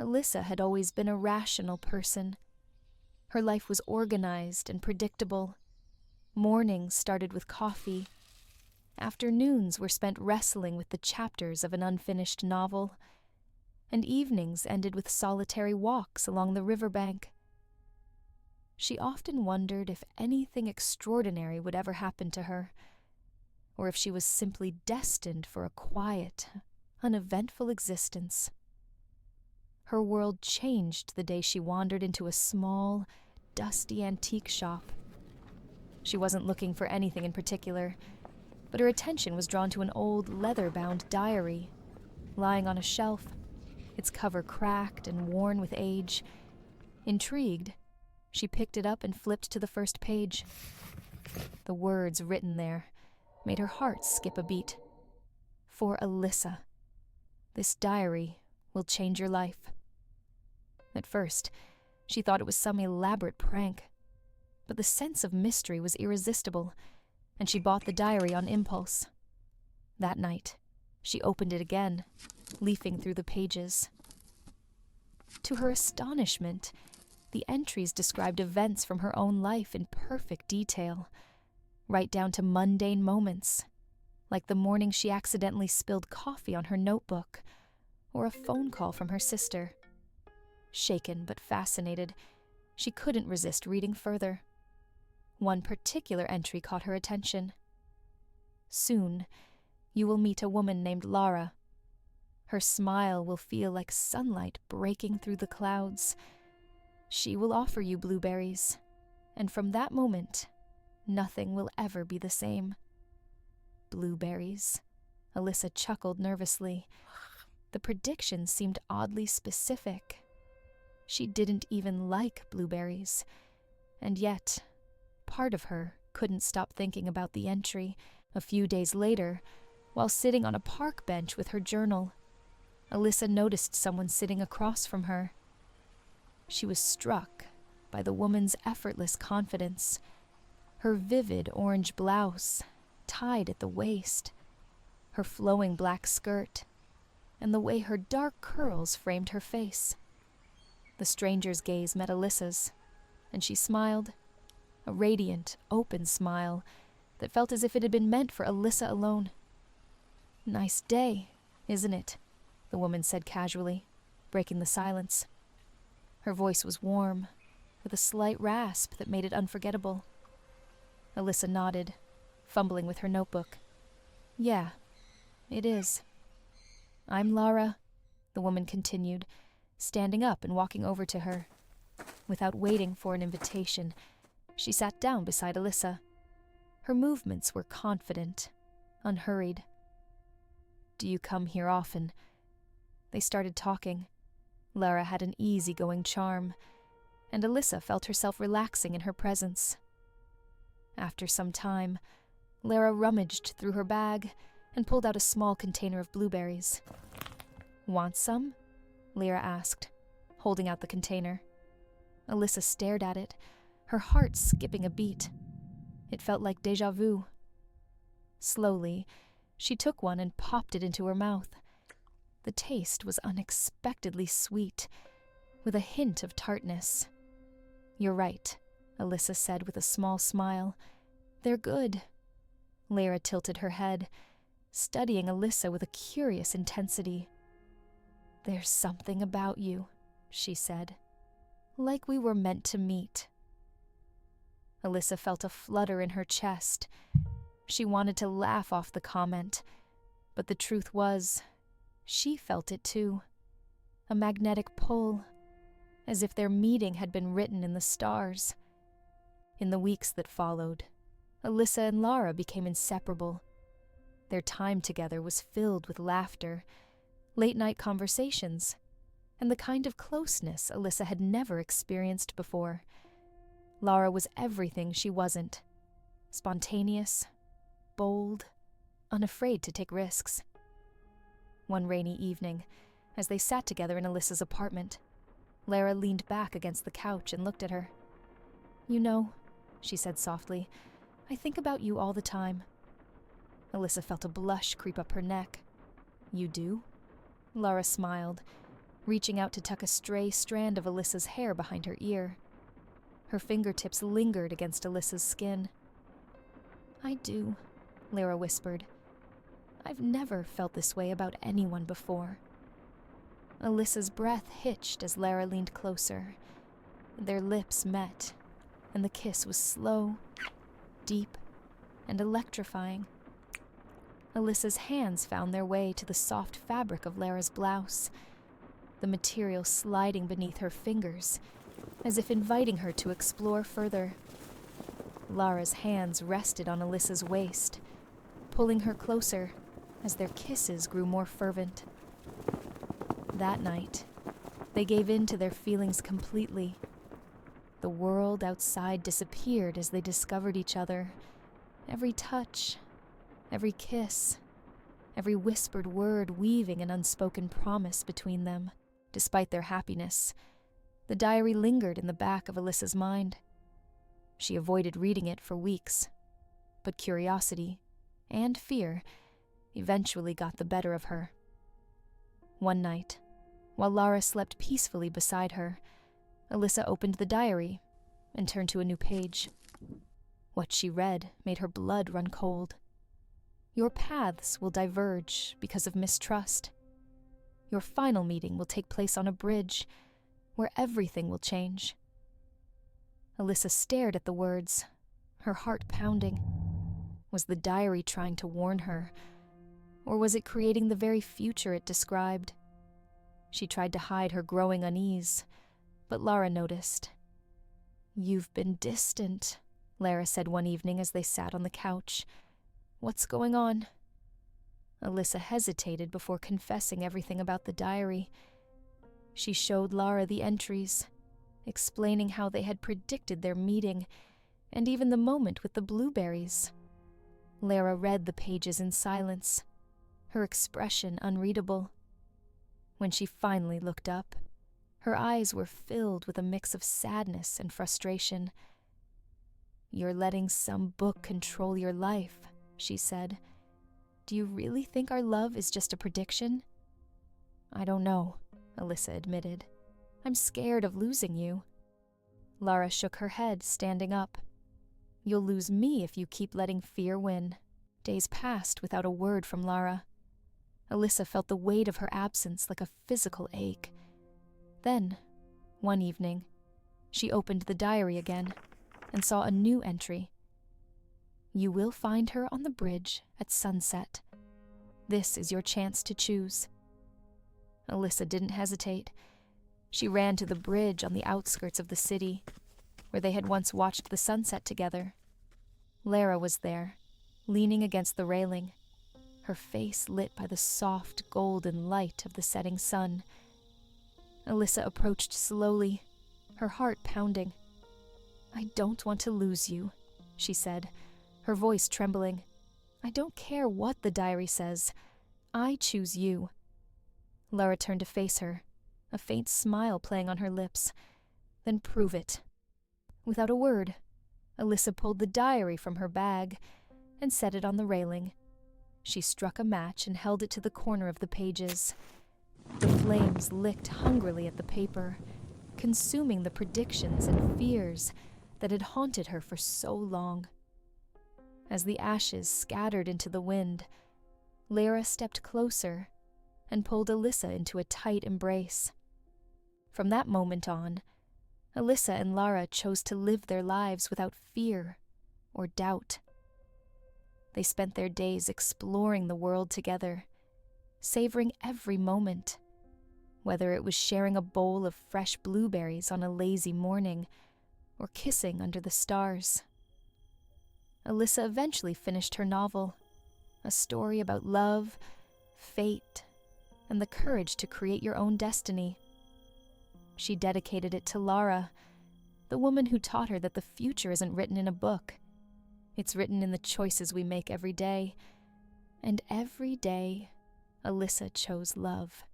Alyssa had always been a rational person. Her life was organized and predictable. Mornings started with coffee. Afternoons were spent wrestling with the chapters of an unfinished novel. And evenings ended with solitary walks along the riverbank. She often wondered if anything extraordinary would ever happen to her, or if she was simply destined for a quiet, uneventful existence. Her world changed the day she wandered into a small, dusty antique shop. She wasn't looking for anything in particular, but her attention was drawn to an old leather-bound diary, lying on a shelf, its cover cracked and worn with age. Intrigued, she picked it up and flipped to the first page. The words written there made her heart skip a beat. For Alyssa, this diary will change your life. At first, she thought it was some elaborate prank, but the sense of mystery was irresistible, and she bought the diary on impulse. That night, she opened it again, leafing through the pages. To her astonishment, the entries described events from her own life in perfect detail, right down to mundane moments, like the morning she accidentally spilled coffee on her notebook, or a phone call from her sister. Shaken but fascinated, she couldn't resist reading further. One particular entry caught her attention. Soon, you will meet a woman named Lara. Her smile will feel like sunlight breaking through the clouds. She will offer you blueberries, and from that moment, nothing will ever be the same. Blueberries. Alyssa chuckled nervously. The prediction seemed oddly specific. She didn't even like blueberries, and yet, part of her couldn't stop thinking about the entry. A few days later, while sitting on a park bench with her journal, Alyssa noticed someone sitting across from her. She was struck by the woman's effortless confidence, her vivid orange blouse, tied at the waist, her flowing black skirt, and the way her dark curls framed her face. The stranger's gaze met Alyssa's, and she smiled, a radiant, open smile that felt as if it had been meant for Alyssa alone. "Nice day, isn't it?" the woman said casually, breaking the silence. Her voice was warm, with a slight rasp that made it unforgettable. Alyssa nodded, fumbling with her notebook. "Yeah, it is." "I'm Lara," the woman continued, standing up and walking over to her. Without waiting for an invitation, she sat down beside Alyssa. Her movements were confident, unhurried. "Do you come here often?" They started talking. Lara had an easygoing charm, and Alyssa felt herself relaxing in her presence. After some time, Lara rummaged through her bag and pulled out a small container of blueberries. "Want some?" Lara asked, holding out the container. Alyssa stared at it, her heart skipping a beat. It felt like déjà vu. Slowly, she took one and popped it into her mouth. The taste was unexpectedly sweet, with a hint of tartness. "You're right," Alyssa said with a small smile. "They're good." Lara tilted her head, studying Alyssa with a curious intensity. "There's something about you," she said. "Like we were meant to meet." Alyssa felt a flutter in her chest. She wanted to laugh off the comment, but the truth was, she felt it too. A magnetic pull, as if their meeting had been written in the stars. In the weeks that followed, Alyssa and Lara became inseparable. Their time together was filled with laughter, late-night conversations, and the kind of closeness Alyssa had never experienced before. Lara was everything she wasn't. Spontaneous, bold, unafraid to take risks. One rainy evening, as they sat together in Alyssa's apartment, Lara leaned back against the couch and looked at her. "You know," she said softly, "I think about you all the time." Alyssa felt a blush creep up her neck. "You do?" Lara smiled. reaching out to tuck a stray strand of Alyssa's hair behind her ear. Her fingertips lingered against Alyssa's skin. "I do," Lara whispered. "I've never felt this way about anyone before." Alyssa's breath hitched as Lara leaned closer. Their lips met, and the kiss was slow, deep, and electrifying. Alyssa's hands found their way to the soft fabric of Lara's blouse, the material sliding beneath her fingers, as if inviting her to explore further. Lara's hands rested on Alyssa's waist, pulling her closer as their kisses grew more fervent. That night, they gave in to their feelings completely. The world outside disappeared as they discovered each other. Every touch, every kiss, every whispered word weaving an unspoken promise between them. Despite their happiness, the diary lingered in the back of Alyssa's mind. She avoided reading it for weeks, but curiosity and fear eventually got the better of her. One night, while Lara slept peacefully beside her, Alyssa opened the diary and turned to a new page. What she read made her blood run cold. Your paths will diverge because of mistrust. Your final meeting will take place on a bridge where everything will change. Alyssa stared at the words, her heart pounding. Was the diary trying to warn her, or was it creating the very future it described? She tried to hide her growing unease, but Lara noticed. "You've been distant," Lara said one evening as they sat on the couch. "What's going on?" Alyssa hesitated before confessing everything about the diary. She showed Lara the entries, explaining how they had predicted their meeting, and even the moment with the blueberries. Lara read the pages in silence, her expression unreadable. When she finally looked up, her eyes were filled with a mix of sadness and frustration. "You're letting some book control your life," she said. "Do you really think our love is just a prediction?" "I don't know," Alyssa admitted. "I'm scared of losing you." Lara shook her head, standing up. "You'll lose me if you keep letting fear win." Days passed without a word from Lara. Alyssa felt the weight of her absence like a physical ache. Then, one evening, she opened the diary again and saw a new entry. "You will find her on the bridge at sunset. This is your chance to choose." Alyssa didn't hesitate. She ran to the bridge on the outskirts of the city, where they had once watched the sunset together. Lara was there, leaning against the railing, her face lit by the soft golden light of the setting sun. Alyssa approached slowly, her heart pounding. "I don't want to lose you," she said, her voice trembling. "I don't care what the diary says. I choose you." Lara turned to face her, a faint smile playing on her lips. "Then prove it." Without a word, Alyssa pulled the diary from her bag and set it on the railing. She struck a match and held it to the corner of the pages. The flames licked hungrily at the paper, consuming the predictions and fears that had haunted her for so long. As the ashes scattered into the wind, Lara stepped closer and pulled Alyssa into a tight embrace. From that moment on, Alyssa and Lara chose to live their lives without fear or doubt. They spent their days exploring the world together, savoring every moment, whether it was sharing a bowl of fresh blueberries on a lazy morning or kissing under the stars. Alyssa eventually finished her novel, a story about love, fate, and the courage to create your own destiny. She dedicated it to Lara, the woman who taught her that the future isn't written in a book. It's written in the choices we make every day. And every day, Alyssa chose love.